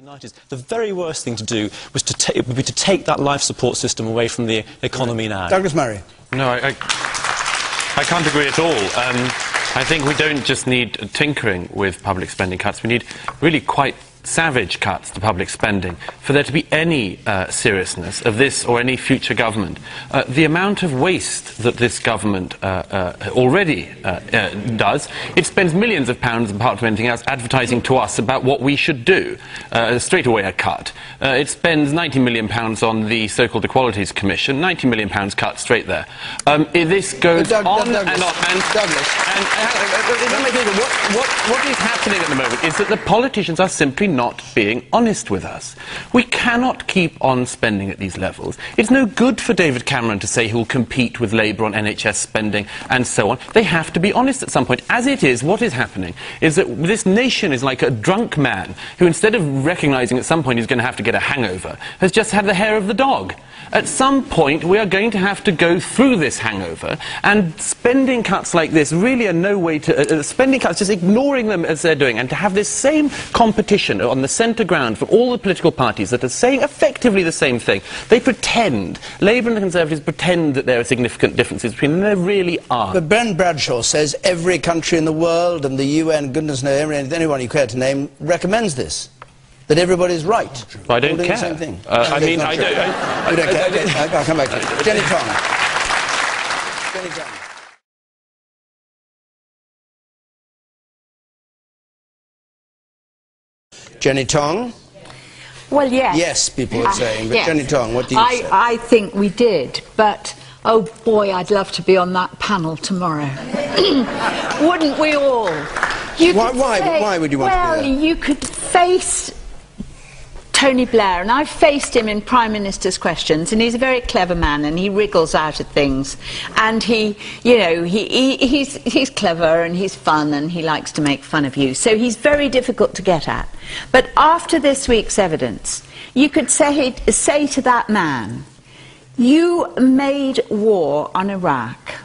90s, the very worst thing to do was would be to take that life support system away from the economy now. Douglas Murray. No, I can't agree at all. I think we don't just need tinkering with public spending cuts. We need really quite savage cuts to public spending for there to be any seriousness of this or any future government. The amount of waste that this government already does, it spends millions of pounds, apart from anything else, advertising to us about what we should do. Straight away a cut. It spends £90 million on the so-called Equalities Commission, £90 million cut straight there. This goes on and on. What is happening at the moment is that the politicians are simply not being honest with us. We cannot keep on spending at these levels. It's no good for David Cameron to say he will compete with Labour on NHS spending and so on. They have to be honest at some point. As it is, what is happening is that this nation is like a drunk man who, instead of recognising at some point he's going to have to get a hangover, has just had the hair of the dog. At some point, we are going to have to go through this hangover, and spending cuts like this really are no way to... spending cuts, just ignoring them as they're doing, and to have this same competition on the centre ground from all the political parties that are saying effectively the same thing. They pretend, Labour and the Conservatives pretend that there are significant differences between them, and there really are. But Ben Bradshaw says every country in the world, and the UN, goodness knows, anyone you care to name, recommends this. That everybody's right. Well, I don't care. The same thing. I mean, I don't... You don't care? Okay, I'll come back to you. Jenny Tong. Jenny Tong. Jenny Tong? Well, yes. Yes, people are saying, but yes. Jenny Tong, what do you say? I think we did, but, oh boy, I'd love to be on that panel tomorrow. Wouldn't we all? Why would you want to be there? Well, you could face Tony Blair, and I've faced him in Prime Minister's questions, and he's a very clever man, and he wriggles out of things, and he, you know, he's clever, and he's fun, and he likes to make fun of you, so he's very difficult to get at. But after this week's evidence, you could say to that man, you made war on Iraq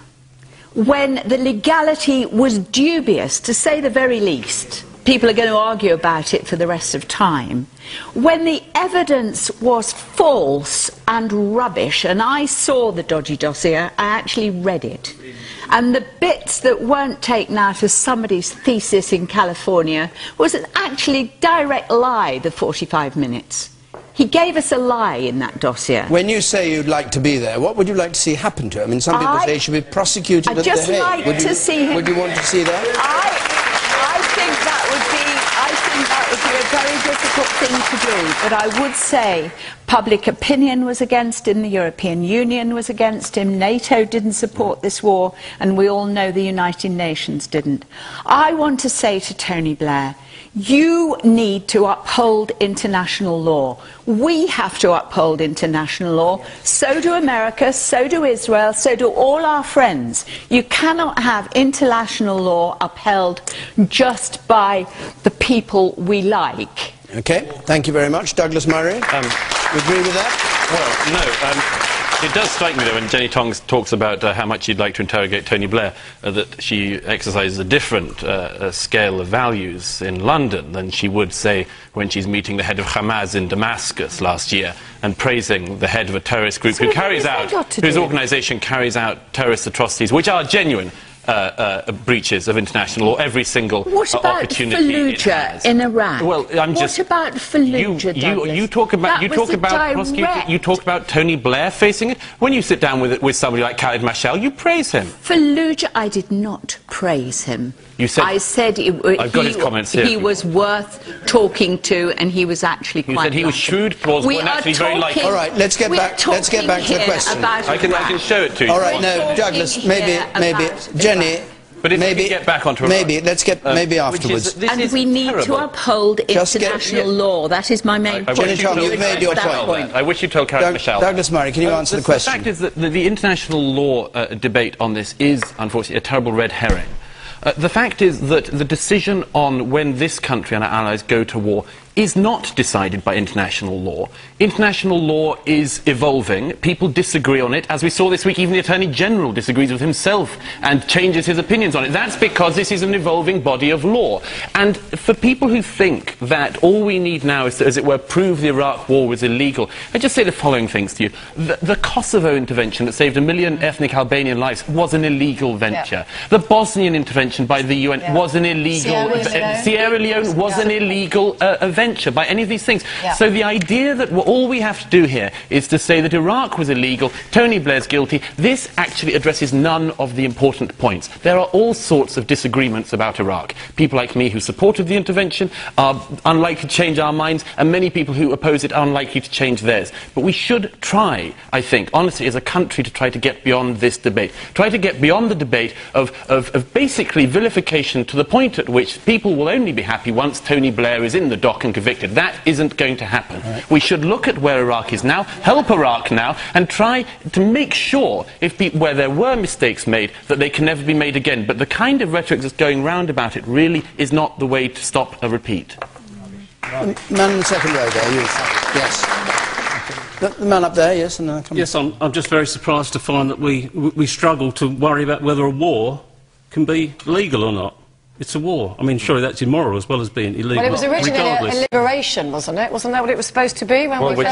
when the legality was dubious, to say the very least. People are going to argue about it for the rest of time. When the evidence was false and rubbish, and I saw the dodgy dossier, I actually read it. And the bits that weren't taken out of somebody's thesis in California was an actually direct lie, the 45 minutes. He gave us a lie in that dossier. When you say you'd like to be there, what would you like to see happen to him? I mean, some people say he should be prosecuted at The Hague. I'd just like to see him... Would you want to see that? That would be a very difficult thing to do, but I would say public opinion was against him, the European Union was against him, NATO didn't support this war, and we all know the United Nations didn't. I want to say to Tony Blair, you need to uphold international law. We have to uphold international law. So do America, so do Israel, so do all our friends. You cannot have international law upheld just by the people we like. Okay, thank you very much. Douglas Murray, you agree with that? Well, no. It does strike me, though, when Jenny Tong talks about how much she'd like to interrogate Tony Blair, that she exercises a different scale of values in London than she would, say, when she's meeting the head of Hamas in Damascus last year and praising the head of a terrorist group whose organisation carries out terrorist atrocities, which are genuine breaches of international law every single opportunity it has. What about Fallujah in Iraq? Well, what about Fallujah, you talk about prosecuting, you talk about Tony Blair facing it. When you sit down with somebody like Khalid Mashal, you praise him. Fallujah, I did not praise him. You said, I said I've got his comments here. He was worth talking to, and he was actually quite. You said he was shrewd, plausible, and actually very likable. All right, let's get back to the question. I can show it to you. All right, no, Douglas, maybe Jenny. But if we get back onto maybe afterwards. And we need to uphold international law. That is my main point. Jenny Tong, you've made your point. I wish you told Khalid Mashal. Douglas Murray, can you answer the question? The fact is that the international law debate on this is, unfortunately, a terrible red herring. The fact is that the decision on when this country and our allies go to war is not decided by international law. International law is evolving. People disagree on it. As we saw this week, even the Attorney General disagrees with himself and changes his opinions on it. That's because this is an evolving body of law. And for people who think that all we need now is to, as it were, prove the Iraq war was illegal, I just say the following things to you. The Kosovo intervention that saved 1 million ethnic Albanian lives was an illegal venture. The Bosnian intervention by the UN was an illegal... Sierra Leone was an illegal venture by any of these things. So the idea that all we have to do here is to say that Iraq was illegal, Tony Blair's guilty, this actually addresses none of the important points. There are all sorts of disagreements about Iraq. People like me who supported the intervention are unlikely to change our minds, and many people who oppose it are unlikely to change theirs. But we should try, I think, honestly, as a country, to try to get beyond this debate. Try to get beyond the debate of basically vilification to the point at which people will only be happy once Tony Blair is in the dock and convicted. That isn't going to happen. We should look at where Iraq is now, help Iraq now, and try to make sure, where there were mistakes made, that they can never be made again. But the kind of rhetoric that's going round about it really is not the way to stop a repeat. Man in the second row there, yes. The man up there, yes, and then I come. Yes, I'm just very surprised to find that we struggle to worry about whether a war can be legal or not. It's a war. I mean, surely that's immoral as well as being illegal. Well, it was originally a liberation, wasn't it? Wasn't that what it was supposed to be? When which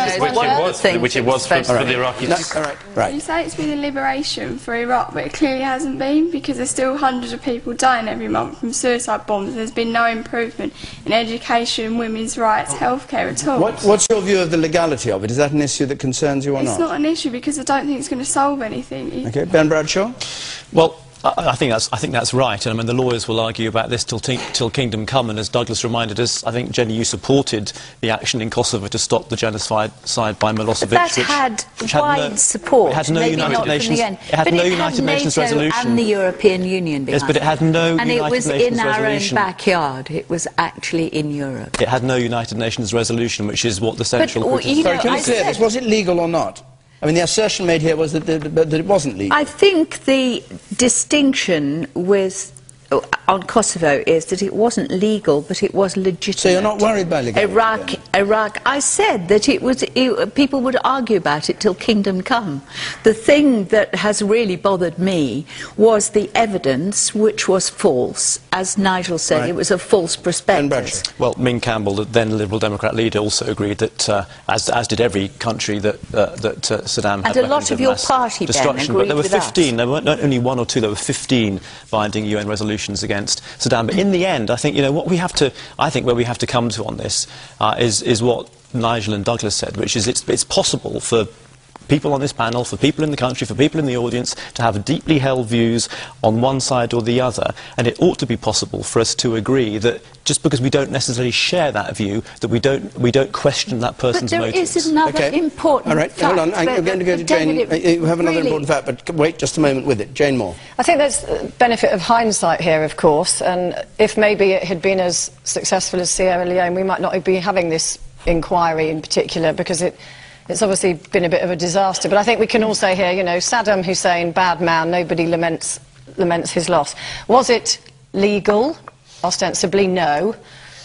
it was for the Iraqis. Right. You say it's been a liberation for Iraq, but it clearly hasn't been, because there's still hundreds of people dying every month from suicide bombs. There's been no improvement in education, women's rights, healthcare at all. What's your view of the legality of it? Is that an issue that concerns you or not? It's not an issue, because I don't think it's going to solve anything. Okay, Ben Bradshaw? Well, I think that's right. And I mean, the lawyers will argue about this till kingdom come. And as Douglas reminded us, I think, Jenny, you supported the action in Kosovo to stop the genocide by Milosevic. But that had wide support. It had no United Nations. It had no United Nations resolution. And the European Union behind it. Yes, but it had no United Nations resolution. And it was in our own backyard. It was actually in Europe. It had no United Nations resolution, which is what the central... Sorry, can you clear this? Was it legal or not? I mean, the assertion made here was that it wasn't legal. I think the distinction on Kosovo is that it wasn't legal, but it was legitimate. So you're not worried by legality? Iraq, I said that people would argue about it till kingdom come. The thing that has really bothered me was the evidence, which was false. As Nigel said, it was a false prospectus. Well, Ming Campbell, the then Liberal Democrat leader, also agreed that, as did every country, that Saddam had and a lot of your party, destruction. Ben, but there were 15. Us. There weren't only one or two. There were 15 binding UN resolutions against Saddam. But in the end, I think where we have to come to on this is what Nigel and Douglas said, which is it's possible for people on this panel, for people in the country, for people in the audience, to have deeply held views on one side or the other, and it ought to be possible for us to agree that just because we don't necessarily share that view, that we don't question that person's motives. But there is another important fact. All right, hold on. I'm going to go to Jane. You have another important fact, but wait just a moment with it. Jane Moore. I think there's the benefit of hindsight here, of course, and if maybe it had been as successful as Sierra Leone, we might not be having this inquiry in particular, because it's obviously been a bit of a disaster. But I think we can all say here, Saddam Hussein, bad man, nobody laments his loss. Was it legal? Ostensibly, no.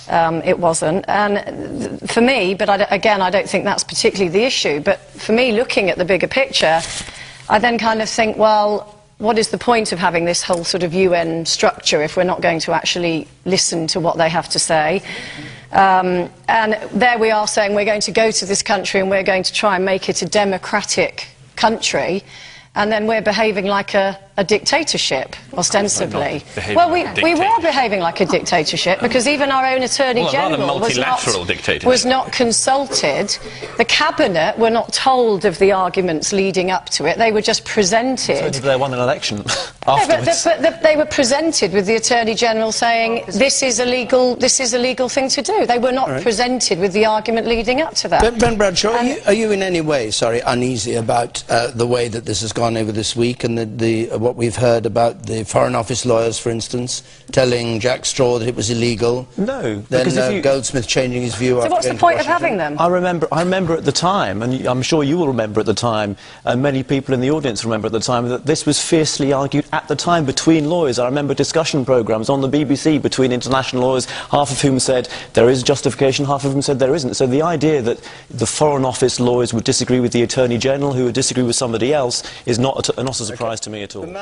It wasn't. And for me, but again, I don't think that's particularly the issue, but for me, looking at the bigger picture, I then kind of think, well, what is the point of having this whole sort of UN structure if we're not going to actually listen to what they have to say? And there we are saying we're going to go to this country and we're going to try and make it a democratic country, and then we're behaving like a dictatorship, ostensibly. Well, we were behaving like a dictatorship, because even our own Attorney General was not consulted. The Cabinet were not told of the arguments leading up to it. They were just presented. So did they won an election afterwards? But they were presented with the Attorney General saying this is a legal thing to do. They were not presented with the argument leading up to that. Ben Bradshaw, are you in any way, uneasy about the way that this has gone over this week, and the what we've heard about the Foreign Office lawyers, for instance, telling Jack Straw that it was illegal. No, then because if you... Goldsmith changing his view. So what's the point of having them? I remember at the time, and I'm sure you will remember at the time, and many people in the audience remember at the time, that this was fiercely argued at the time between lawyers. I remember discussion programmes on the BBC between international lawyers, half of whom said there is justification, half of them said there isn't. So the idea that the Foreign Office lawyers would disagree with the Attorney General, who would disagree with somebody else, is not a surprise to me at all.